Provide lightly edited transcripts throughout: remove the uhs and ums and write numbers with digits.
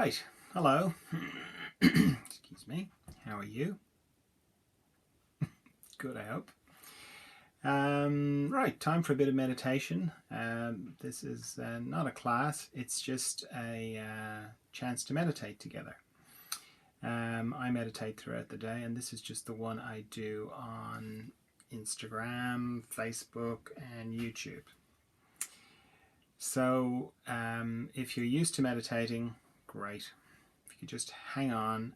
Right, hello. Excuse me. How are you? Good, I hope. Right, time for a bit of meditation. This is not a class, it's just a chance to meditate together. I meditate throughout the day, and this is just the one I do on Instagram, Facebook, and YouTube. So, if you're used to meditating, great. If you could just hang on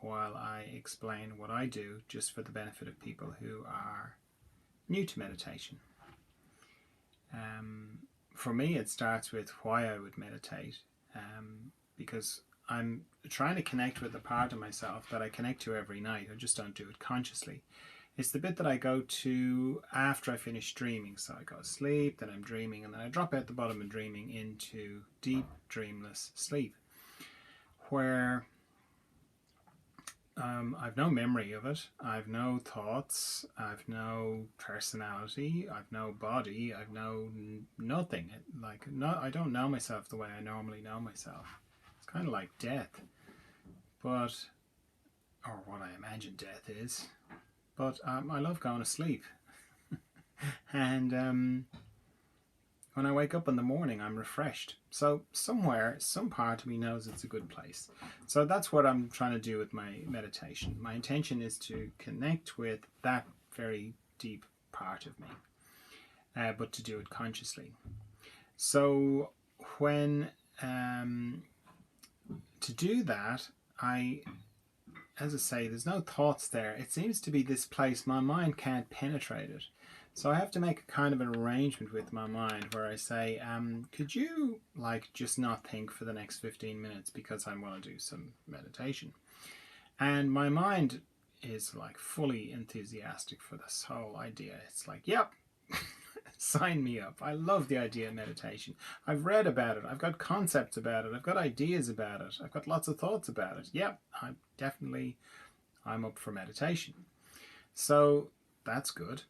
while I explain what I do, just for the benefit of people who are new to meditation. For me, it starts with why I would meditate, because I'm trying to connect with the part of myself that I connect to every night. I just don't do it consciously. It's the bit that I go to after I finish dreaming. So I go to sleep, then I'm dreaming, and then I drop out the bottom of dreaming into deep, dreamless sleep, where I've no memory of it, I've no thoughts, I've no personality, I've no body, I've no nothing. I don't know myself the way I normally know myself. It's kind of like death, but or what I imagine death is. But I love going to sleep, and when I wake up in the morning, I'm refreshed. So somewhere, some part of me knows it's a good place. So that's what I'm trying to do with my meditation. My intention is to connect with that very deep part of me, but to do it consciously. So when to do that, as I say, there's no thoughts there. It seems to be this place, my mind can't penetrate it. So I have to make a kind of an arrangement with my mind where I say, could you just not think for the next 15 minutes because I want to do some meditation? And my mind is fully enthusiastic for this whole idea. It's like, yep, sign me up. I love the idea of meditation. I've read about it. I've got concepts about it. I've got ideas about it. I've got lots of thoughts about it. Yep, I'm up for meditation. So that's good.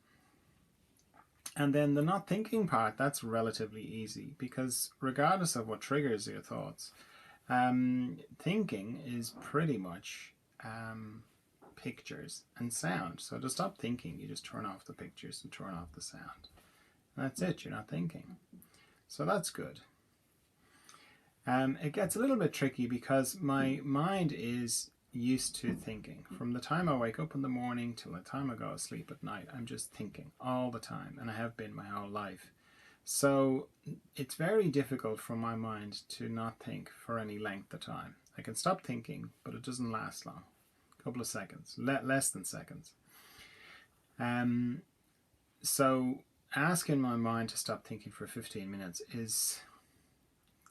And then the not thinking part, that's relatively easy, because regardless of what triggers your thoughts, thinking is pretty much pictures and sound. So to stop thinking, you just turn off the pictures and turn off the sound. And that's it, you're not thinking. So that's good. It gets a little bit tricky because my mind is used to thinking. From the time I wake up in the morning till the time I go to sleep at night, I'm just thinking all the time, and I have been my whole life. So it's very difficult for my mind to not think for any length of time. I can stop thinking, but it doesn't last long. A couple of seconds, less than seconds. So asking my mind to stop thinking for 15 minutes is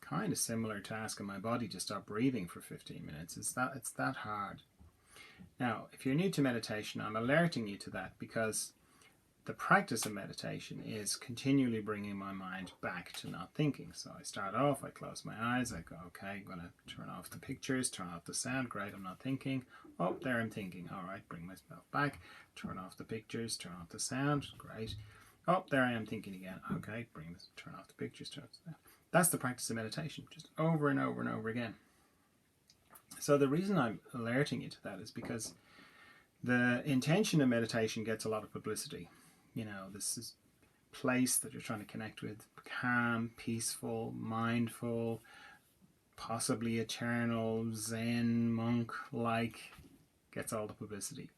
kind of similar to asking my body to stop breathing for 15 minutes. It's that hard. Now, if you're new to meditation, I'm alerting you to that because the practice of meditation is continually bringing my mind back to not thinking. So I start off, I close my eyes, I go, okay, I'm going to turn off the pictures, turn off the sound, great, I'm not thinking. Oh, there I'm thinking, all right, bring myself back, turn off the pictures, turn off the sound, great. Oh, there I am thinking again, okay, turn off the pictures, turn off the sound. That's the practice of meditation, just over and over and over again. So the reason I'm alerting you to that is because the intention of meditation gets a lot of publicity. You know, this is place that you're trying to connect with, calm, peaceful, mindful, possibly eternal, Zen, monk-like, gets all the publicity.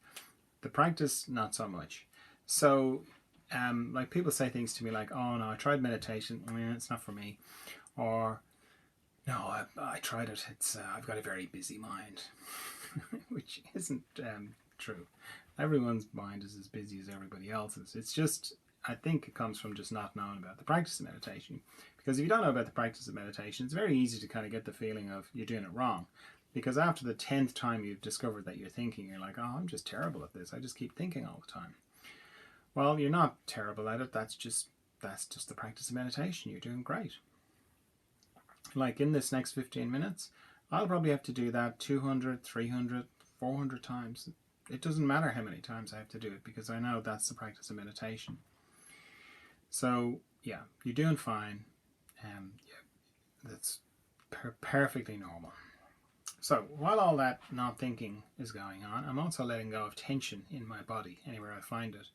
The practice, not so much. So people say things to me like, oh no, I tried meditation, it's not for me. Or, no, I tried it, I've got a very busy mind. Which isn't true. Everyone's mind is as busy as everybody else's. It's just, I think it comes from just not knowing about the practice of meditation. Because if you don't know about the practice of meditation, it's very easy to kind of get the feeling of you're doing it wrong. Because after the 10th time you've discovered that you're thinking, you're like, oh, I'm just terrible at this. I just keep thinking all the time. Well, you're not terrible at it. That's just the practice of meditation. You're doing great. Like in this next 15 minutes, I'll probably have to do that 200, 300, 400 times. It doesn't matter how many times I have to do it because I know that's the practice of meditation. So, yeah, you're doing fine. Yeah, that's perfectly normal. So while all that not thinking is going on, I'm also letting go of tension in my body anywhere I find it.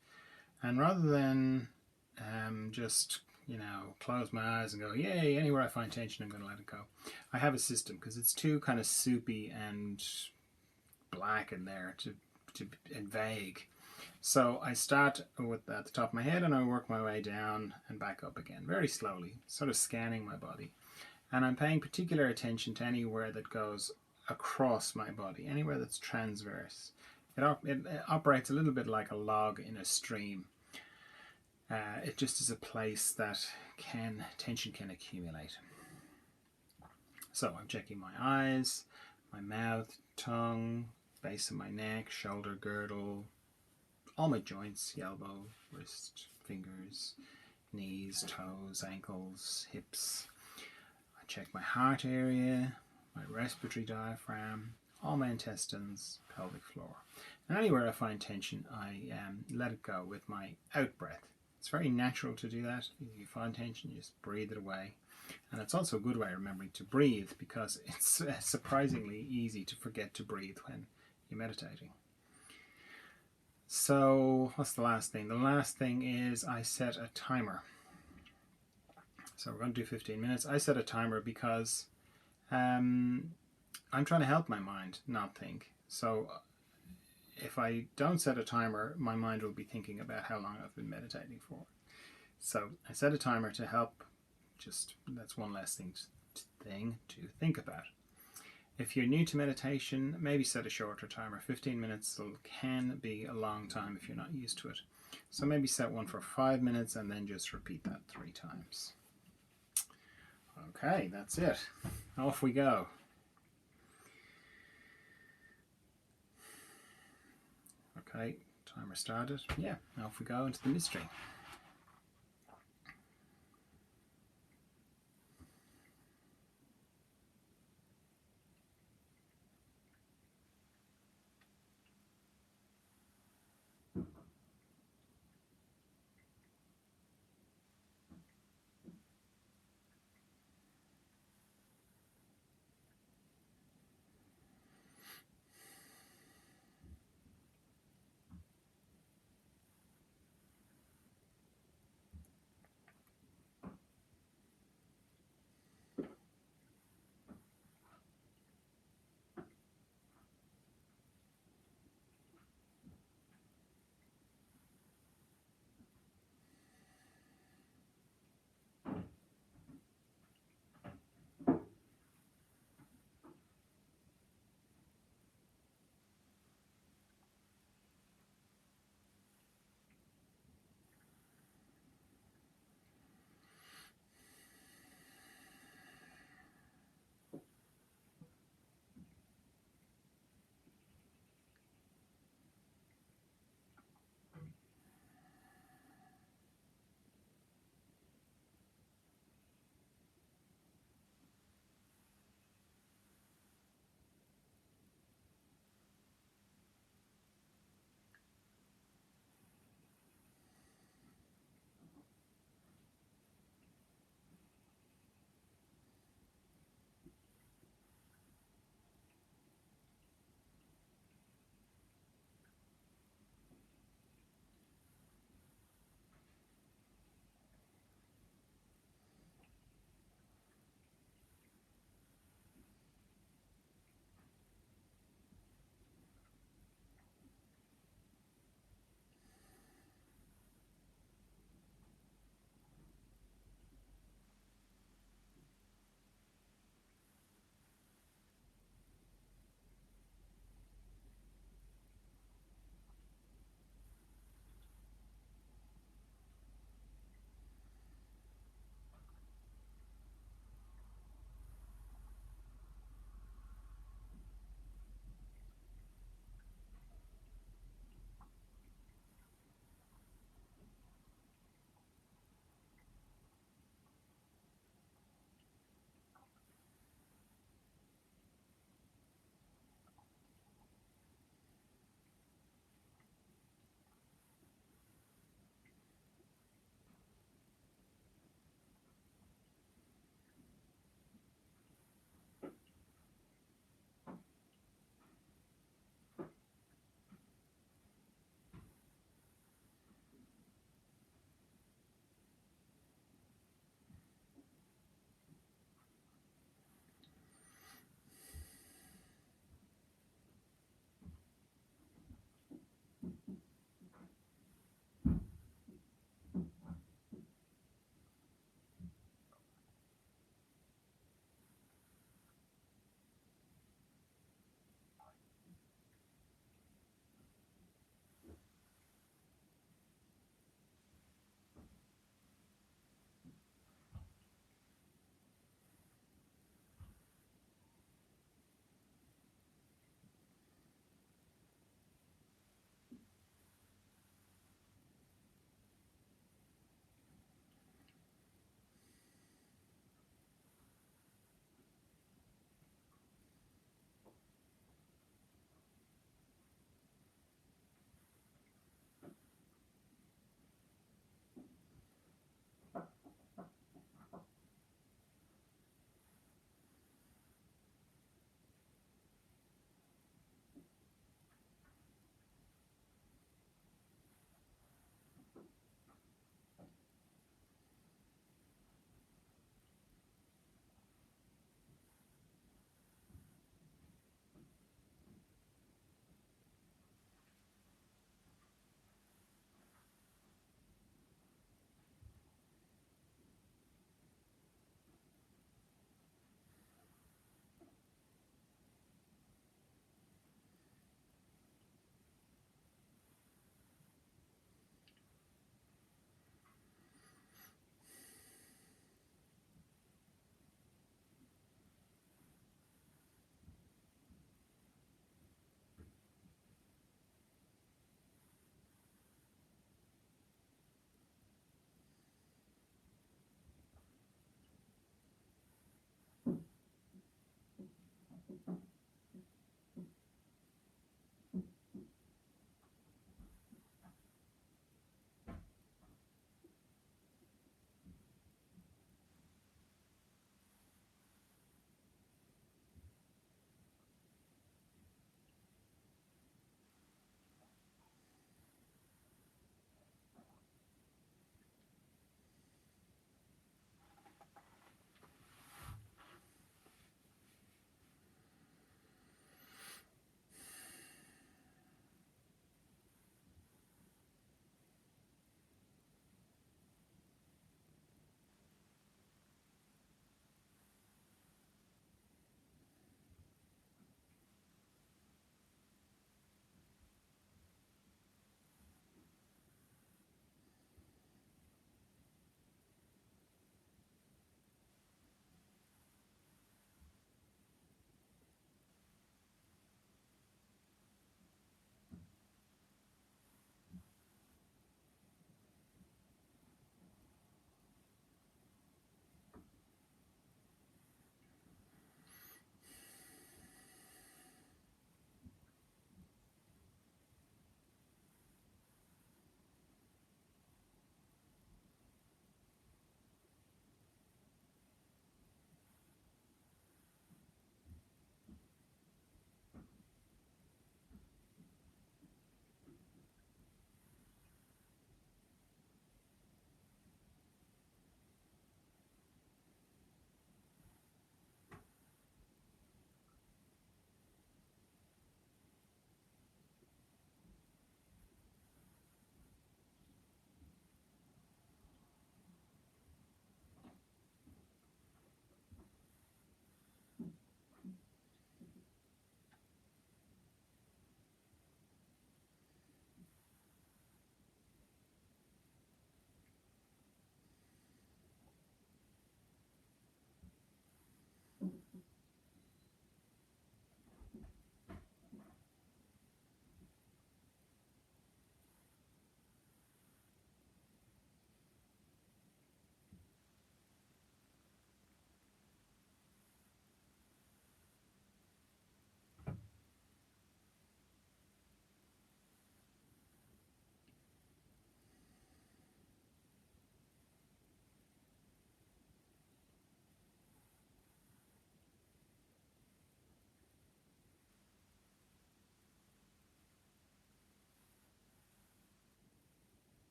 And rather than just, close my eyes and go, yay, anywhere I find tension, I'm going to let it go. I have a system because it's too kind of soupy and black in there and vague. So I start with at the top of my head and I work my way down and back up again, very slowly, sort of scanning my body. And I'm paying particular attention to anywhere that goes across my body, anywhere that's transverse. It operates a little bit like a log in a stream. It just is a place that tension can accumulate. So I'm checking my eyes, my mouth, tongue, base of my neck, shoulder girdle, all my joints, elbow, wrist, fingers, knees, toes, ankles, hips. I check my heart area, my respiratory diaphragm, all my intestines, pelvic floor. And anywhere I find tension, I let it go with my out breath. It's very natural to do that. If you find tension, you just breathe it away. And it's also a good way of remembering to breathe, because it's surprisingly easy to forget to breathe when you're meditating. So what's the last thing? The last thing is I set a timer. So we're going to do 15 minutes. I set a timer because I'm trying to help my mind not think. So if I don't set a timer, my mind will be thinking about how long I've been meditating for. So I set a timer to help. That's one less thing to think about. If you're new to meditation, maybe set a shorter timer. 15 minutes can be a long time if you're not used to it. So maybe set one for 5 minutes and then just repeat that 3 times. Okay, that's it. Off we go. Okay, timer started. Yeah, off we go into the mystery.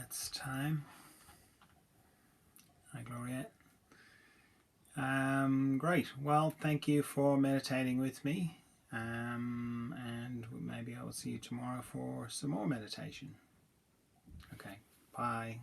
Gloriette's time. Hi, Gloriette. Great. Well, thank you for meditating with me. And maybe I will see you tomorrow for some more meditation. Okay. Bye.